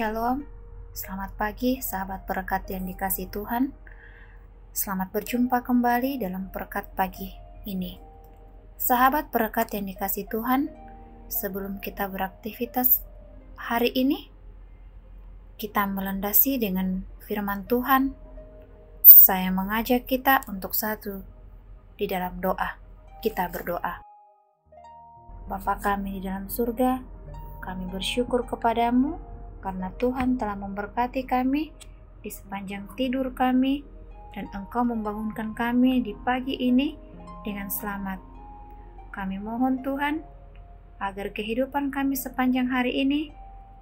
Shalom, selamat pagi sahabat perekat yang dikasihi Tuhan. Selamat berjumpa kembali dalam perekat pagi ini. Sahabat perekat yang dikasihi Tuhan, sebelum kita beraktivitas hari ini, kita melandasi dengan firman Tuhan. Saya mengajak kita untuk satu di dalam doa. Kita berdoa. Bapa kami di dalam surga, kami bersyukur kepadamu karena Tuhan telah memberkati kami di sepanjang tidur kami dan Engkau membangunkan kami di pagi ini dengan selamat. Kami mohon Tuhan agar kehidupan kami sepanjang hari ini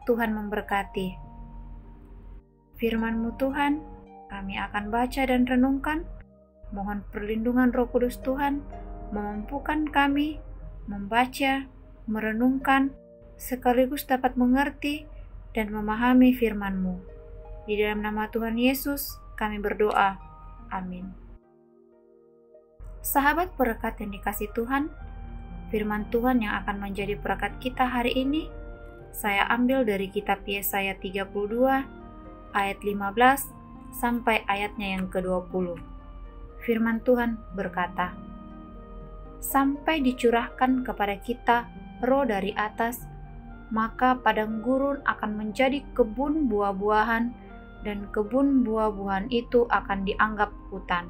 Tuhan memberkati. Firman-Mu Tuhan kami akan baca dan renungkan. Mohon perlindungan Roh Kudus Tuhan memampukan kami membaca, merenungkan, sekaligus dapat mengerti dan memahami firman-Mu. Di dalam nama Tuhan Yesus kami berdoa. Amin. Sahabat perekat yang dikasihi Tuhan, firman Tuhan yang akan menjadi perekat kita hari ini, saya ambil dari kitab Yesaya 32 ayat 15 sampai ayatnya yang ke-20. Firman Tuhan berkata, "Sampai dicurahkan kepada kita roh dari atas, maka padang gurun akan menjadi kebun buah-buahan, dan kebun buah-buahan itu akan dianggap hutan.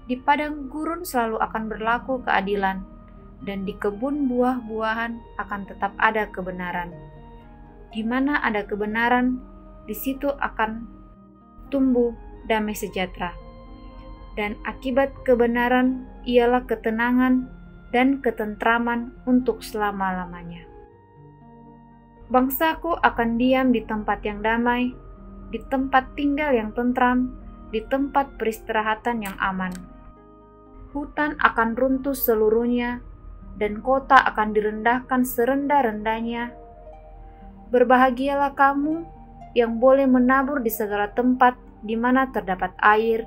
Di padang gurun selalu akan berlaku keadilan, dan di kebun buah-buahan akan tetap ada kebenaran. Di mana ada kebenaran, di situ akan tumbuh damai sejahtera. Dan akibat kebenaran ialah ketenangan dan ketentraman untuk selama-lamanya. Bangsaku akan diam di tempat yang damai, di tempat tinggal yang tentram, di tempat peristirahatan yang aman. Hutan akan runtuh seluruhnya, dan kota akan direndahkan serendah-rendahnya. Berbahagialah kamu yang boleh menabur di segala tempat di mana terdapat air,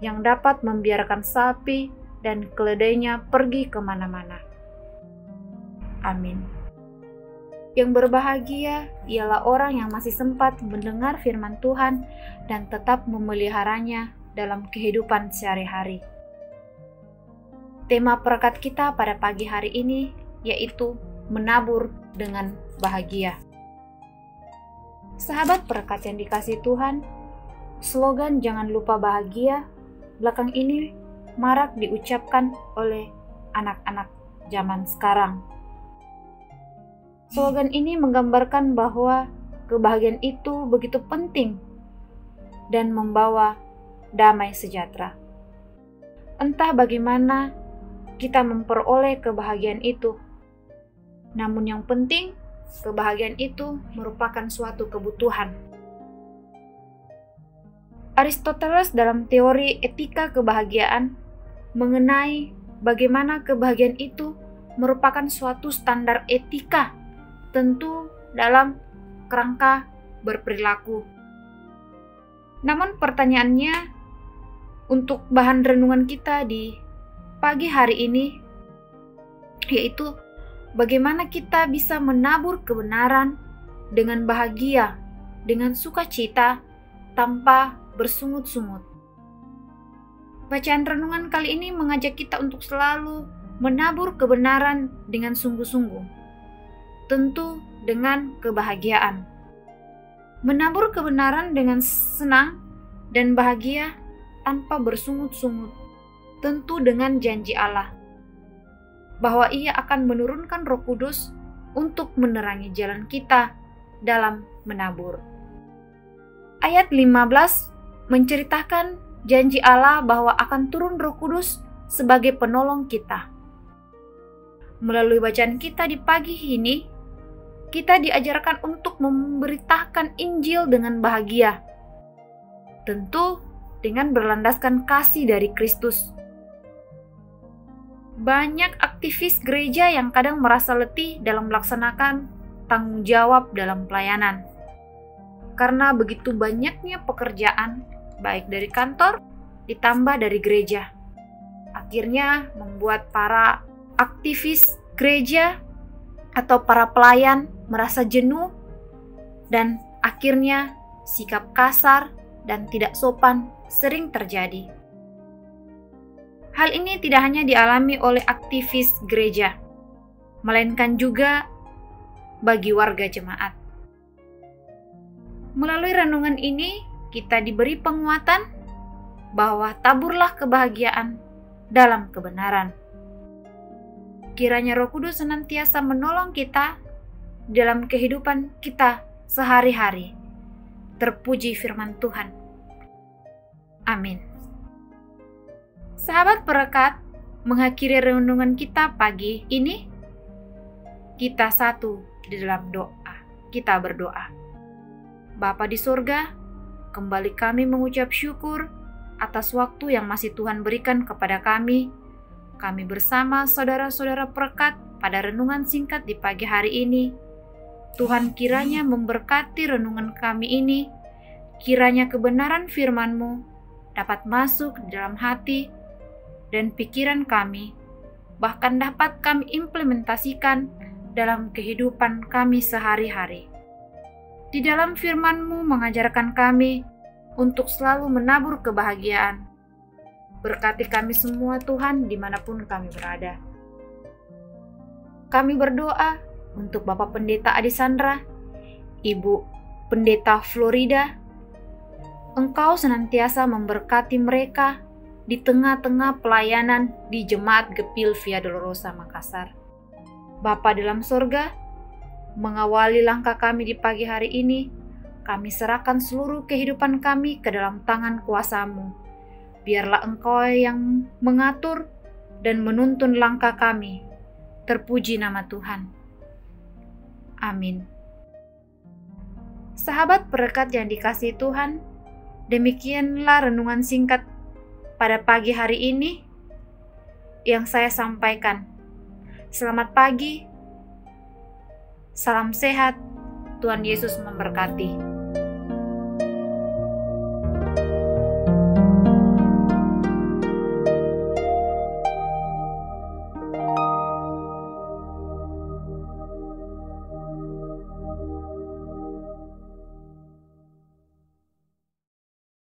yang dapat membiarkan sapi dan keledainya pergi kemana-mana." Amin. Yang berbahagia ialah orang yang masih sempat mendengar firman Tuhan dan tetap memeliharanya dalam kehidupan sehari-hari. Tema perekat kita pada pagi hari ini yaitu menabur dengan bahagia. Sahabat perekat yang dikasihi Tuhan, slogan "Jangan lupa bahagia" belakang ini marak diucapkan oleh anak-anak zaman sekarang. Slogan ini menggambarkan bahwa kebahagiaan itu begitu penting dan membawa damai sejahtera. Entah bagaimana kita memperoleh kebahagiaan itu, namun yang penting kebahagiaan itu merupakan suatu kebutuhan. Aristoteles dalam teori etika kebahagiaan mengenai bagaimana kebahagiaan itu merupakan suatu standar etika, tentu dalam kerangka berperilaku. Namun pertanyaannya untuk bahan renungan kita di pagi hari ini yaitu bagaimana kita bisa menabur kebenaran dengan bahagia, dengan sukacita, tanpa bersungut-sungut. Bacaan renungan kali ini mengajak kita untuk selalu menabur kebenaran dengan sungguh-sungguh, tentu dengan kebahagiaan. Menabur kebenaran dengan senang dan bahagia tanpa bersungut-sungut, tentu dengan janji Allah bahwa Ia akan menurunkan Roh Kudus untuk menerangi jalan kita dalam menabur. Ayat 15 menceritakan janji Allah bahwa akan turun Roh Kudus sebagai penolong kita. Melalui bacaan kita di pagi ini, kita diajarkan untuk memberitakan Injil dengan bahagia, tentu dengan berlandaskan kasih dari Kristus. Banyak aktivis gereja yang kadang merasa letih dalam melaksanakan tanggung jawab dalam pelayanan. Karena begitu banyaknya pekerjaan, baik dari kantor ditambah dari gereja. Akhirnya membuat para aktivis gereja atau para pelayan merasa jenuh dan akhirnya sikap kasar dan tidak sopan sering terjadi. Hal ini tidak hanya dialami oleh aktivis gereja, melainkan juga bagi warga jemaat. Melalui renungan ini, kita diberi penguatan bahwa taburlah kebahagiaan dalam kebenaran. Kiranya Roh Kudus senantiasa menolong kita dalam kehidupan kita sehari-hari. Terpuji firman Tuhan. Amin. Sahabat perekat, mengakhiri renungan kita pagi ini, kita satu di dalam doa. Kita berdoa. Bapa di surga, kembali kami mengucap syukur atas waktu yang masih Tuhan berikan kepada kami. Kami bersama saudara-saudara perekat pada renungan singkat di pagi hari ini. Tuhan kiranya memberkati renungan kami ini. Kiranya kebenaran firman-Mu dapat masuk di dalam hati dan pikiran kami, bahkan dapat kami implementasikan dalam kehidupan kami sehari-hari. Di dalam firman-Mu mengajarkan kami untuk selalu menabur kebahagiaan. Berkati kami semua Tuhan dimanapun kami berada. Kami berdoa untuk Bapak Pendeta Adisandra, Ibu Pendeta Florida. Engkau senantiasa memberkati mereka di tengah-tengah pelayanan di Jemaat Gepil Via Dolorosa Makassar. Bapa dalam sorga, mengawali langkah kami di pagi hari ini, kami serahkan seluruh kehidupan kami ke dalam tangan kuasa-Mu. Biarlah Engkau yang mengatur dan menuntun langkah kami. Terpuji nama Tuhan. Amin. Sahabat perekat yang dikasihi Tuhan, demikianlah renungan singkat pada pagi hari ini yang saya sampaikan. Selamat pagi, salam sehat, Tuhan Yesus memberkati.